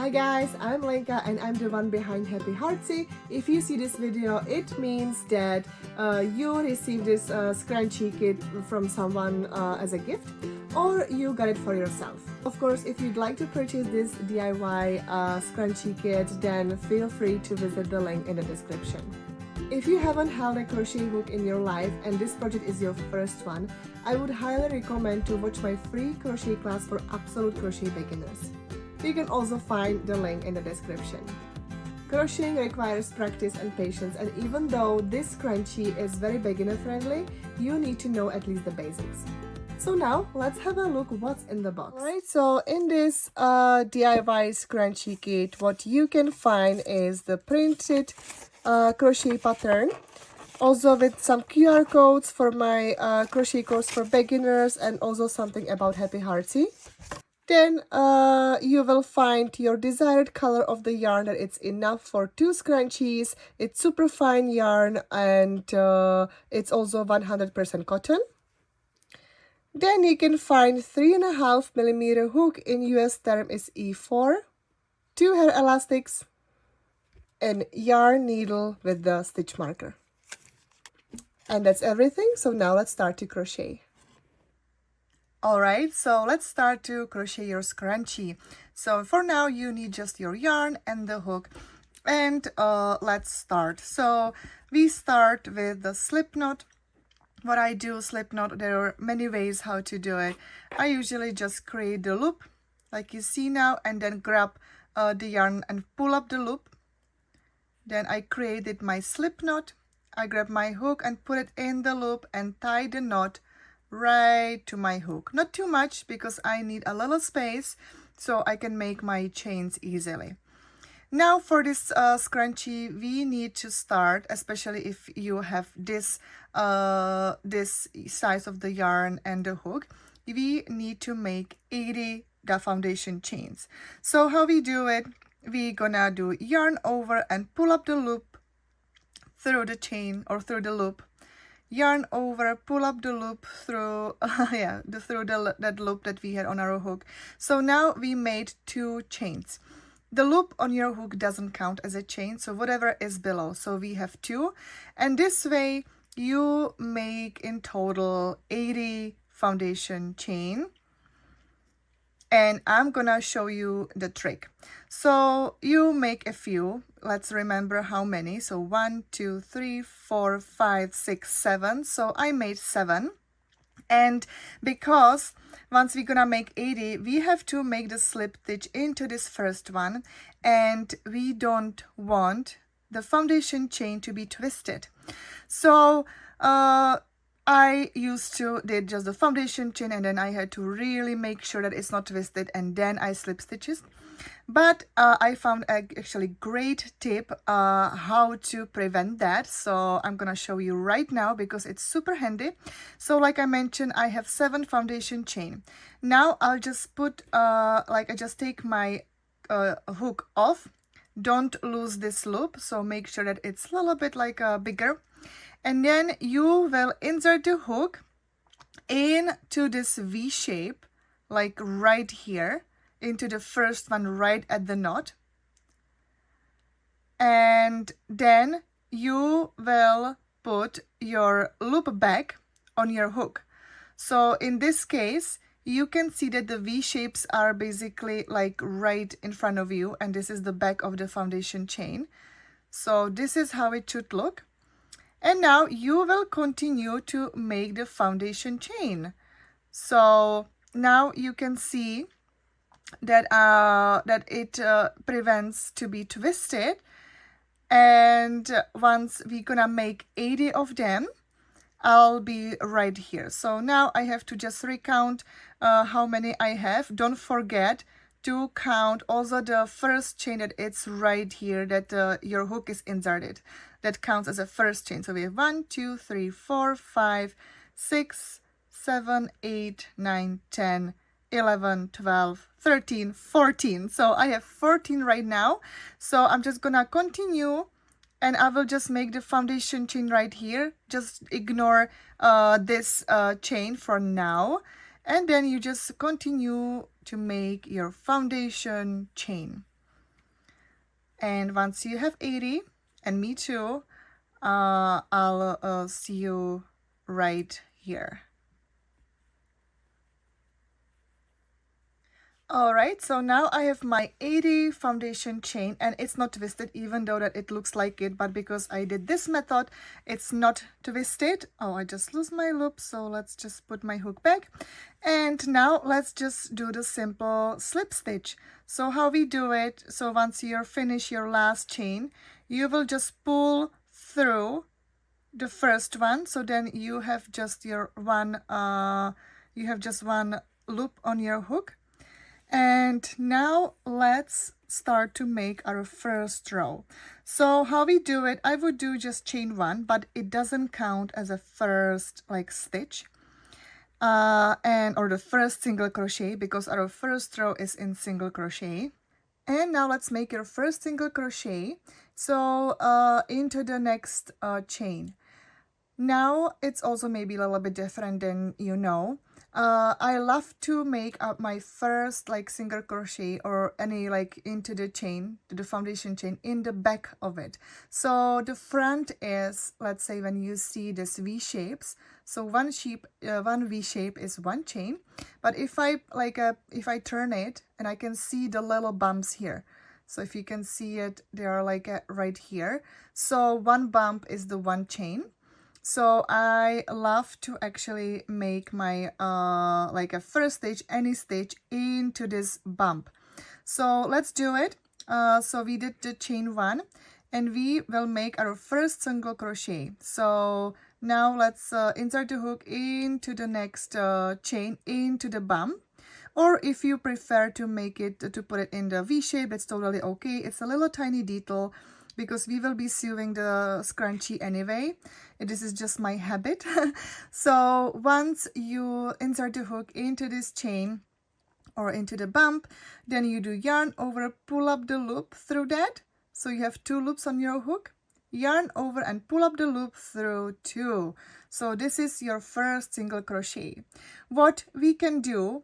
Hi guys, I'm Lenka and I'm the one behind Happy Heartsy. If you see this video, it means that you received this scrunchie kit from someone as a gift, or you got it for yourself. Of course, if you'd like to purchase this DIY scrunchie kit, then feel free to visit the link in the description. If you haven't held a crochet hook in your life and this project is your first one, I would highly recommend to watch my free crochet class for absolute crochet beginners. You can also find the link in the description. Crocheting requires practice and patience, and even though this scrunchie is very beginner friendly, you need to know at least the basics. So now let's have a look what's in the box. Alright, so in this DIY scrunchie kit, what you can find is the printed crochet pattern, also with some QR codes for my crochet course for beginners, and also something about Happy Heartsy. Then you will find your desired color of the yarn, that it's enough for 2 scrunchies. It's super fine yarn, and it's also 100% cotton. Then you can find 3.5mm hook, in US term is E4, 2 hair elastics, and yarn needle with the stitch marker. And that's everything. So now let's start to crochet. Alright, so let's start to crochet your scrunchie. So for now you need just your yarn and the hook, and let's start. So we start with the slip knot. What I do slip knot, there are many ways how to do it. I usually just create the loop like you see now, and then grab the yarn and pull up the loop. Then I created my slip knot. I grab my hook and put it in the loop and tie the knot right to my hook. Not too much, because I need a little space so I can make my chains easily. Now for this scrunchie, we need to start, especially if you have this this size of the yarn and the hook, we need to make 80 the foundation chains. So how we do it, we gonna do yarn over and pull up the loop through the chain or through the loop, yarn over, pull up the loop through that loop that we had on our hook. So now we made 2 chains. The loop on your hook doesn't count as a chain, so whatever is below. So we have 2, and this way you make in total 80 foundation chain. And I'm gonna show you the trick. So you make a few. Let's remember how many. So 1, 2, 3, 4, 5, 6, 7. So I made 7. And because once we're gonna make 80, we have to make the slip stitch into this first one, and we don't want the foundation chain to be twisted. So I used to did just the foundation chain, and then I had to really make sure that it's not twisted, and then I slip stitches. But I found actually great tip how to prevent that, so I'm gonna show you right now because it's super handy. So like I mentioned, I have 7 foundation chain. Now I'll just put I just take my hook off. Don't lose this loop, so make sure that it's a little bit bigger. And then you will insert the hook into this V shape, like right here, into the first one right at the knot. And then you will put your loop back on your hook. So in this case, you can see that the V shapes are basically like right in front of you, and this is the back of the foundation chain. So this is how it should look. And now you will continue to make the foundation chain. So now you can see that that it prevents to be twisted. And once we're gonna make 80 of them, I'll be right here. So now I have to just recount how many I have. Don't forget to count also the first chain that it's right here, that your hook is inserted. That counts as a first chain. So we have 1, 2, 3, 4, 5, 6, 7, 8, 9, 10, 11, 12, 13, 14. So I have 14 right now. So I'm just gonna continue, and I will just make the foundation chain right here. Just ignore this chain for now, and then you just continue to make your foundation chain. And once you have 80, and me too, I'll see you right here. Alright, so now I have my 80 foundation chain, and it's not twisted even though that it looks like it, but because I did this method, it's not twisted. Oh, I just lose my loop, so let's just put my hook back. And now let's just do the simple slip stitch. So how we do it, so once you finish your last chain, you will just pull through the first one, so then you have just your one loop on your hook. And now let's start to make our first row. So how we do it, I would do just chain one, but it doesn't count as a first like stitch or the first single crochet, because our first row is in single crochet. And now let's make your first single crochet, so into the next chain. Now it's also maybe a little bit different than you know. I love to make up my first like single crochet or any like into the chain, to the foundation chain in the back of it. So the front is, let's say when you see this V shapes, so one V shape is one chain, but if I turn it and I can see the little bumps here. So if you can see it, they are like right here. So one bump is the one chain. So I love to actually make my like a first stitch, any stitch into this bump. So let's do it. So we did the chain one, and we will make our first single crochet. So now let's insert the hook into the next chain, into the bump. Or if you prefer to make it, to put it in the V shape, it's totally okay. It's a little tiny detail, because we will be sewing the scrunchie anyway. This is just my habit. So once you insert the hook into this chain or into the bump, then you do yarn over, pull up the loop through that. So you have two loops on your hook, yarn over and pull up the loop through two. So this is your first single crochet. What we can do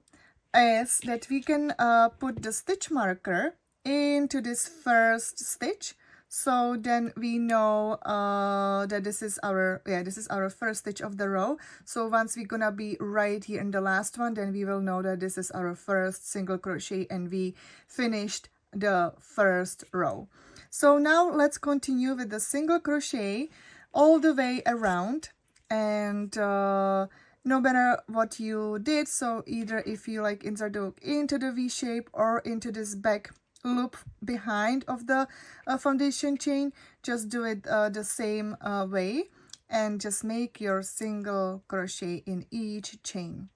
is that we can put the stitch marker into this first stitch. So then we know that this is our first stitch of the row. So once we're gonna be right here in the last one, then we will know that this is our first single crochet and we finished the first row. So now let's continue with the single crochet all the way around. And no matter what you did, so either if you like insert the hook into the V shape or into this back loop behind of the foundation chain, just do it the same way, and just make your single crochet in each chain.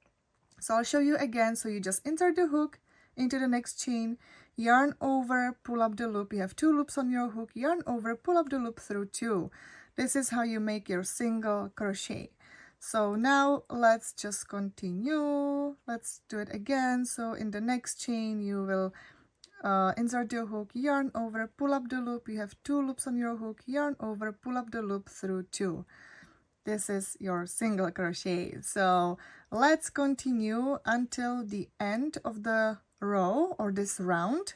So I'll show you again. So you just insert the hook into the next chain, yarn over, pull up the loop. You have two loops on your hook, yarn over, pull up the loop through two. This is how you make your single crochet. So now let's just continue. Let's do it again. So in the next chain you will insert your hook, yarn over, pull up the loop. You have two loops on your hook, yarn over, pull up the loop through two. This is your single crochet. So let's continue until the end of the row or this round,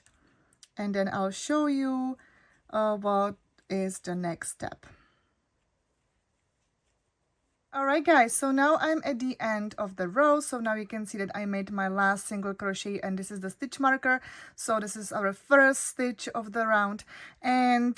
and then I'll show you what is the next step. Alright guys, so now I'm at the end of the row. So now you can see that I made my last single crochet, and this is the stitch marker. So this is our first stitch of the round, and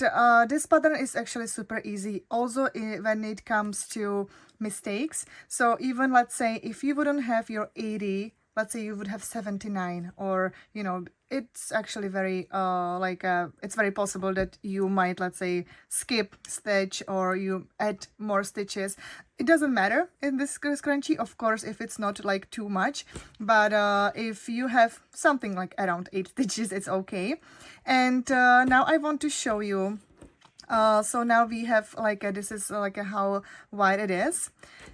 this pattern is actually super easy also when it comes to mistakes. So even let's say if you wouldn't have your 80, let's say you would have 79, or you know, it's actually very it's very possible that you might, let's say, skip stitch or you add more stitches. It doesn't matter in this scrunchie, of course, if it's not like too much, but if you have something like around 8 stitches, it's okay. And now I want to show you. So now we have like this is like how wide it is.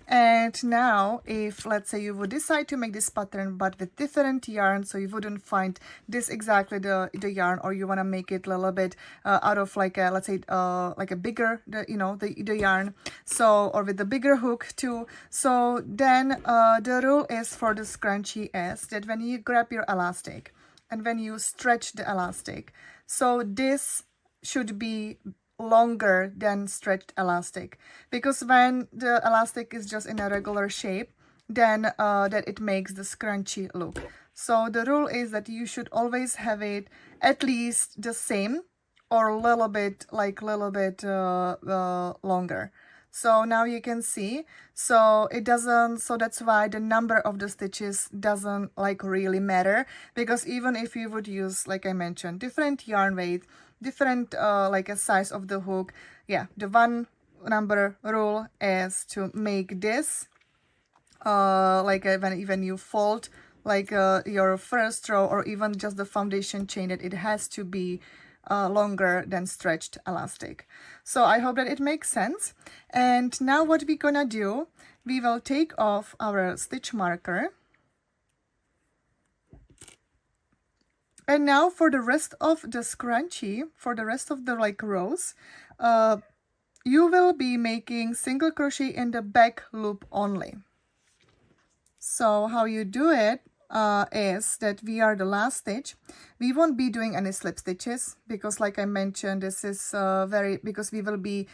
And now if let's say you would decide to make this pattern but with different yarn, so you wouldn't find this exactly the yarn, or you want to make it a little bit out of like a, let's say like a bigger the yarn, so, or with the bigger hook too. So then the rule is for the scrunchie is that when you grab your elastic and when you stretch the elastic, so this should be longer than stretched elastic, because when the elastic is just in a regular shape, then that it makes the scrunchy look. So the rule is that you should always have it at least the same or a little bit longer. So now you can see, so it doesn't, so that's why the number of the stitches doesn't like really matter, because even if you would use, like I mentioned, different yarn weight, different like a size of the hook, yeah, the one number rule is to make this like when you fold like your first row or even just the foundation chain, that it has to be longer than stretched elastic. So I hope that it makes sense. And now what we're gonna do, we will take off our stitch marker. And now for the rest of the scrunchie, for the rest of the like rows, you will be making single crochet in the back loop only. So how you do it is that we are the last stitch. We won't be doing any slip stitches, because like I mentioned, this is because we will be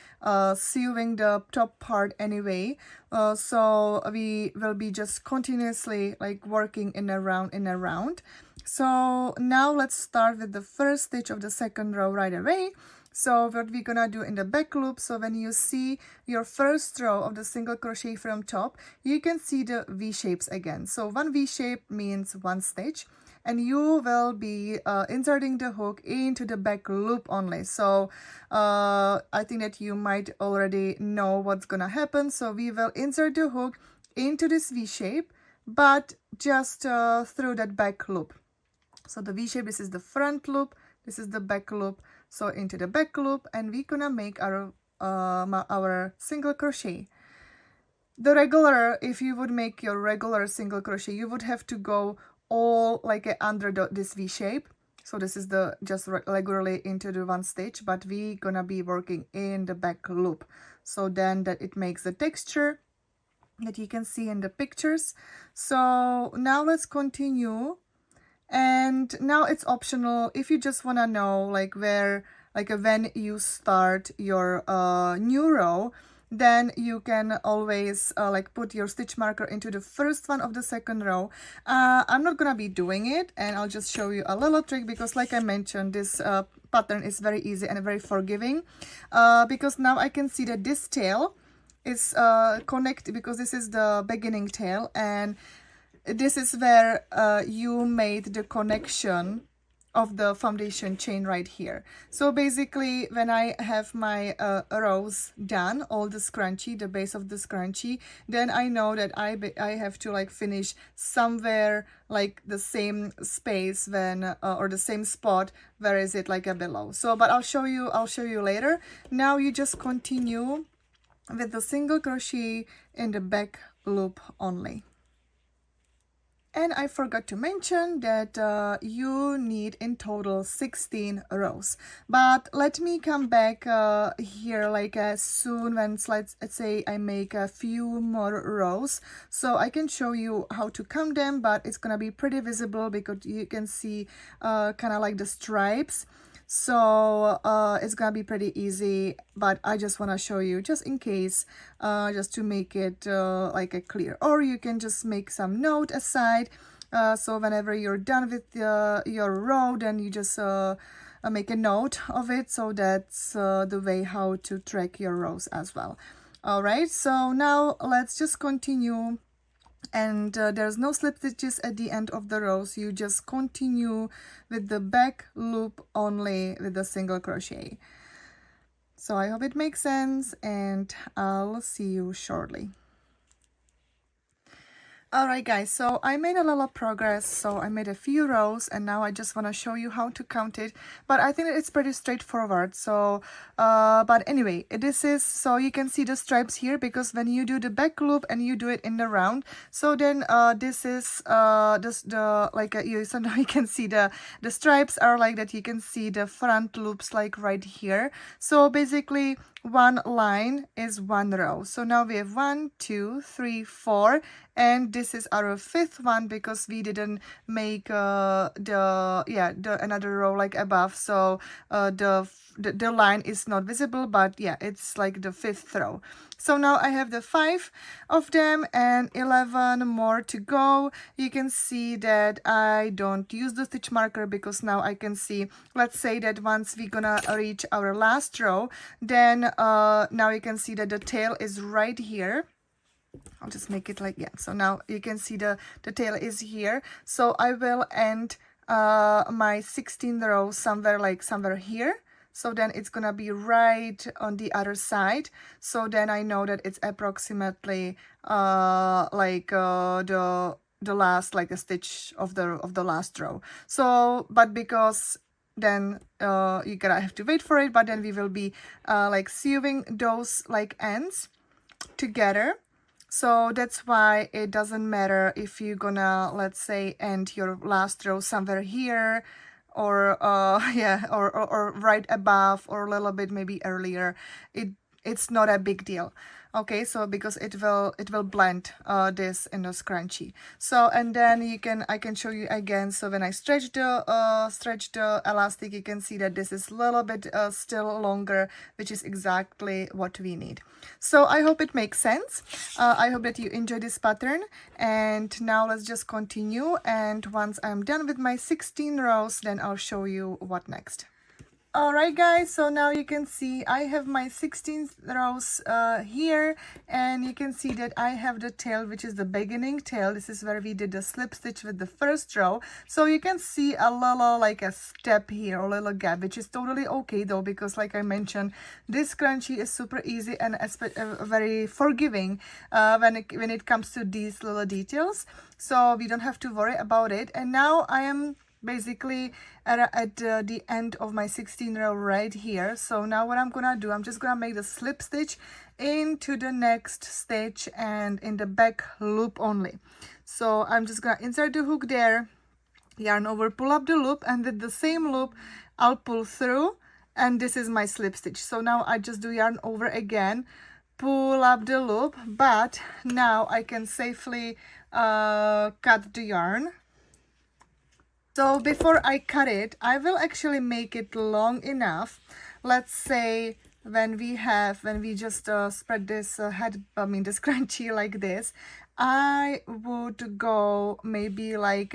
sewing the top part anyway. So we will be just continuously like working in a round. So now let's start with the first stitch of the second row right away. So what we're gonna do in the back loop, so when you see your first row of the single crochet from top, you can see the V shapes again. So one V shape means one stitch, and you will be inserting the hook into the back loop only. So I think that you might already know what's gonna happen. So we will insert the hook into this V shape, but just through that back loop. So the V shape, this is the front loop, this is the back loop. So into the back loop, and we're gonna make our single crochet. The regular, if you would make your regular single crochet, you would have to go all like under this V shape. So this is the just regularly into the one stitch, but we gonna be working in the back loop. So then that it makes the texture that you can see in the pictures. So now let's continue. And now it's optional if you just want to know like where, like when you start your new row, then you can always like put your stitch marker into the first one of the second row. I'm not gonna be doing it, and I'll just show you a little trick, because like I mentioned, this pattern is very easy and very forgiving, because now I can see that this tail is connected, because this is the beginning tail, and this is where you made the connection of the foundation chain right here. So basically, when I have my rows done, all the scrunchie, the base of the scrunchie, then I know that I have to like finish somewhere like the same space when or the same spot where is it like below. So but I'll show you later. Now you just continue with the single crochet in the back loop only. And I forgot to mention that you need in total 16 rows. But let me come back here like soon when, let's say, I make a few more rows. So I can show you how to count them, but it's gonna be pretty visible because you can see kind of like the stripes. So it's gonna be pretty easy, but I just want to show you just in case, just to make it like a clear, or you can just make some note aside, so whenever you're done with your row, then you just make a note of it. So that's the way how to track your rows as well. All right, so now let's just continue. And there's no slip stitches at the end of the rows. You just continue with the back loop only with the single crochet. So I hope it makes sense, and I'll see you shortly. Alright guys, so I made a lot of progress. So I made a few rows, and now I just want to show you how to count it, but I think it's pretty straightforward. So but anyway, this is, so you can see the stripes here, because when you do the back loop and you do it in the round, so then this is the like so now you can see the stripes are like that. You can see the front loops like right here. So basically one line is one row. So now we have 1, 2, 3, 4, and this is our 5th one because we didn't make the another row like above, so the line is not visible, but yeah, it's like the 5th row. So now I have the 5 of them and 11 more to go. You can see that I don't use the stitch marker because now I can see, let's say that once we're gonna reach our last row, then now you can see that the tail is right here. I'll just make it like, yeah, so now you can see the tail is here. So I will end my 16th row somewhere here. So then it's gonna be right on the other side. So then I know that it's approximately the last, like a stitch of the last row. So, but because then you're gonna have to wait for it, but then we will be like sewing those like ends together. So that's why it doesn't matter if you're gonna, let's say, end your last row somewhere here, or yeah, or right above, or a little bit maybe earlier. It's not a big deal. Okay, so because it will blend this in the scrunchie. So, and then I can show you again. So when I stretch the elastic, you can see that this is a little bit still longer, which is exactly what we need. So I hope it makes sense. I hope that you enjoy this pattern. And now let's just continue. And once I'm done with my 16 rows, then I'll show you what next. Alright guys, so now you can see I have my 16 rows here, and you can see that I have the tail, which is the beginning tail. This is where we did the slip stitch with the first row. So you can see a little like a step here, a little gap, which is totally okay though, because like I mentioned, this scrunchie is super easy and very forgiving when it comes to these little details. So we don't have to worry about it. And now I am basically at the end of my 16 row right here. So now what I'm gonna do, I'm just gonna make the slip stitch into the next stitch and in the back loop only. So I'm just gonna insert the hook there, yarn over, pull up the loop, and with the same loop I'll pull through, and this is my slip stitch. So now I just do yarn over again, pull up the loop, but now I can safely cut the yarn. So before I cut it, I will actually make it long enough. Let's say when we just spread this the scrunchie like this, I would go maybe like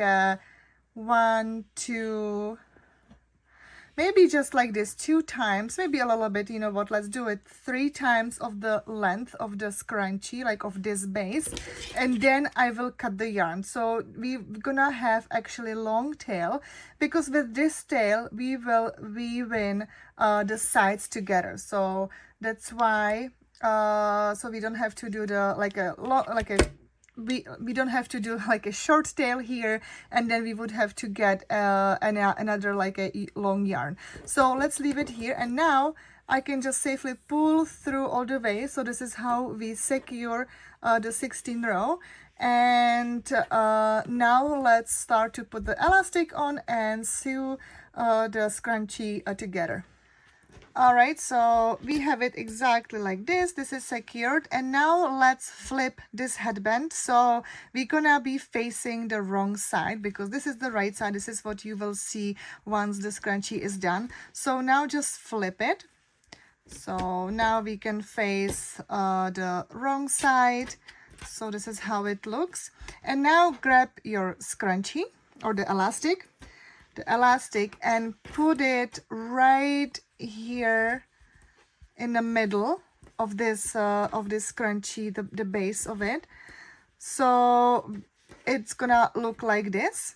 1, 2, maybe just like this 2 times, maybe a little bit, you know what, let's do it 3 times of the length of the scrunchie, like of this base, and then I will cut the yarn. So we're gonna have actually long tail, because with this tail we will weave in the sides together. So that's why so we don't have to do the we don't have to do like a short tail here, and then we would have to get another like a long yarn. So let's leave it here, and now I can just safely pull through all the way. So this is how we secure the 16 row. And now let's start to put the elastic on and sew the scrunchie together. Alright, so we have it exactly like this. This is secured, and now let's flip this headband. So we're gonna be facing the wrong side, because this is the right side. This is what you will see once the scrunchie is done. So now just flip it. So now we can face the wrong side. So this is how it looks. And now grab your scrunchie or the elastic and put it right here in the middle of this scrunchie, the base of it. So it's gonna look like this.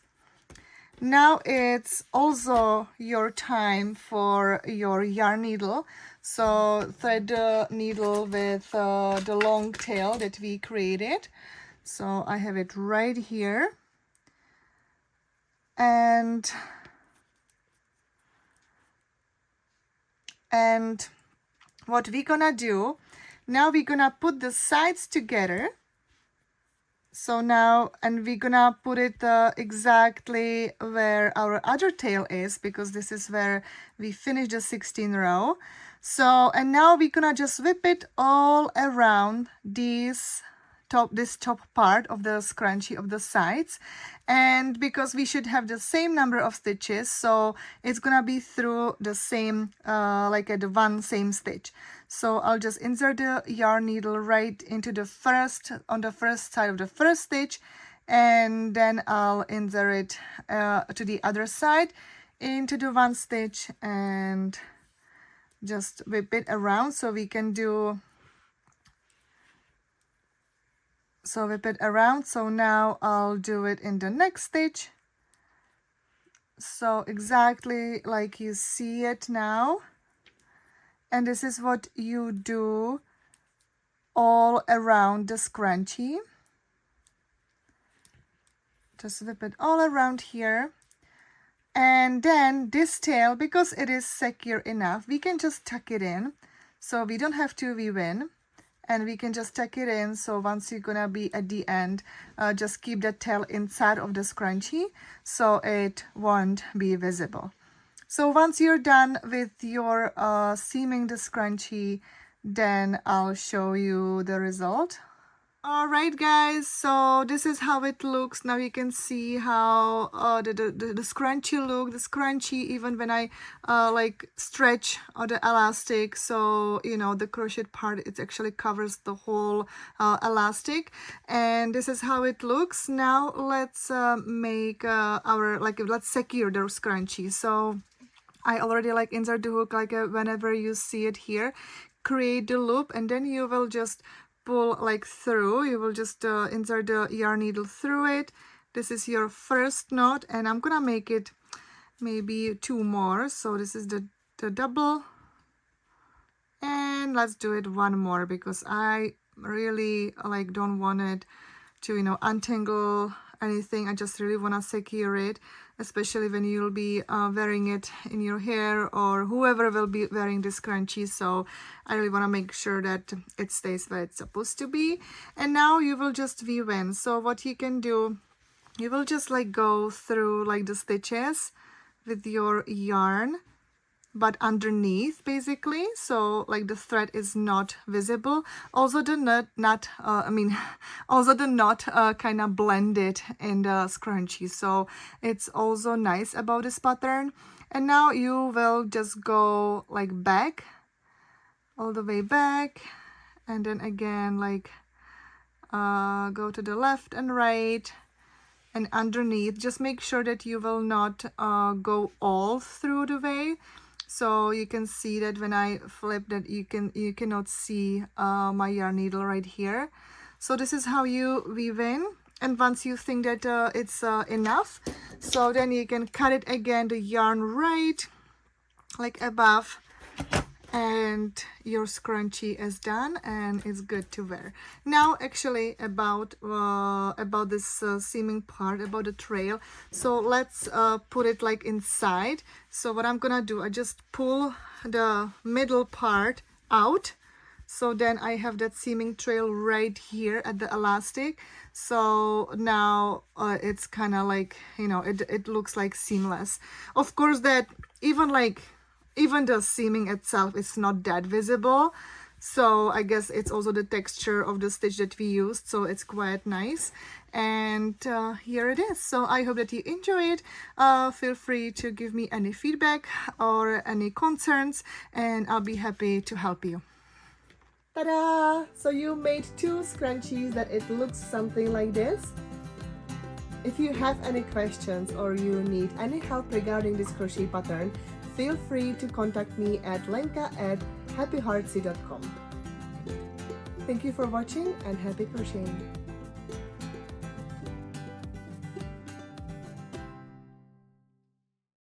Now it's also your time for your yarn needle. So thread the needle with the long tail that we created. So I have it right here. And what we're gonna do, now we're gonna put the sides together. So now, and we're gonna put it exactly where our other tail is, because this is where we finish the 16 row. So, and now we're gonna just whip it all around these top part of the scrunchie of the sides. And because we should have the same number of stitches, so it's gonna be through the same like at the one same stitch. So I'll just insert the yarn needle right into the on the first side of the first stitch, and then I'll insert it to the other side into the one stitch and just whip it around so we can do, so whip it around. So now I'll do it in the next stitch, so exactly like you see it now. And this is what you do all around the scrunchie. Just whip it all around here. And then this tail, because it is secure enough, we can just tuck it in. So we don't have to weave in, and we can just tuck it in. So once you're gonna be at the end, just keep the tail inside of the scrunchie so it won't be visible. So once you're done with your seaming the scrunchie, then I'll show you the result. Alright guys, so this is how it looks. Now you can see how the scrunchie look, the scrunchie, even when I like stretch the elastic, so you know the crochet part, it actually covers the whole elastic. And this is how it looks. Now let's make let's secure the scrunchie. So I already like insert the hook like whenever you see it here, create the loop, and then you will just pull like through. You will just insert the yarn needle through it. This is your first knot, and I'm gonna make it maybe 2 more. So this is the double, and let's do it 1 more because I really like don't want it to, you know, untangle anything. I just really want to secure it, especially when you'll be wearing it in your hair, or whoever will be wearing this scrunchie. So I really want to make sure that it stays where it's supposed to be. And now you will just weave in. So what you can do, you will just like go through like the stitches with your yarn, but underneath basically, so like the thread is not visible. Also the knot kind of blended in the scrunchie, so it's also nice about this pattern. And now you will just go like back, all the way back, and then again like go to the left and right and underneath. Just make sure that you will not go all through the way. So you can see that when I flip that, you cannot see my yarn needle right here. So this is how you weave in. And once you think that it's enough, so then you can cut it again, the yarn right like above, and your scrunchie is done and it's good to wear. Now actually about this seaming part, about the trail, so let's put it like inside. So what I'm gonna do, I just pull the middle part out, so then I have that seaming trail right here at the elastic. So now it's kind of like, you know, it looks like seamless. Of course that even the seaming itself is not that visible, so I guess it's also the texture of the stitch that we used, so it's quite nice. And here it is. So I hope that you enjoy it. Feel free to give me any feedback or any concerns, and I'll be happy to help you. Ta-da! So you made 2 scrunchies that it looks something like this. If you have any questions or you need any help regarding this crochet pattern, feel free to contact me at lenka@happyheartsy.com. Thank you for watching and happy crocheting!